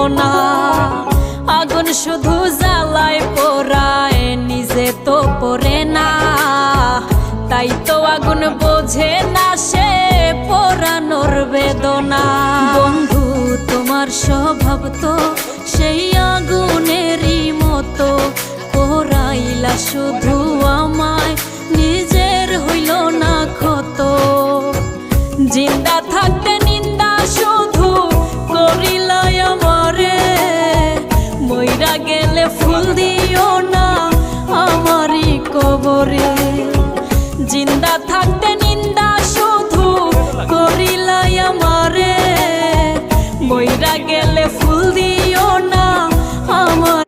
বেদনা। আগুন শুধু জ্বালায় পোড়ায়, নিজে তো পড়ে না, তাই তো আগুন বোঝে না সে পোড়ানোর বেদনা। বন্ধু তোমার স্বভাব তো সেই আগুনেরই মতো, পোড়াইলা শুধু আমায়, নিজের হইল না ক্ষত। জিন্দা থাকতে নিন্দা শুধু করিলাই আমারে, মইরা গেলে ফুল দিও না আমারই কবরে। জিন্দা থাকতে নিন্দা শুধু করিলাই আমারে, মইরা গেলে ফুল দিও না আমার।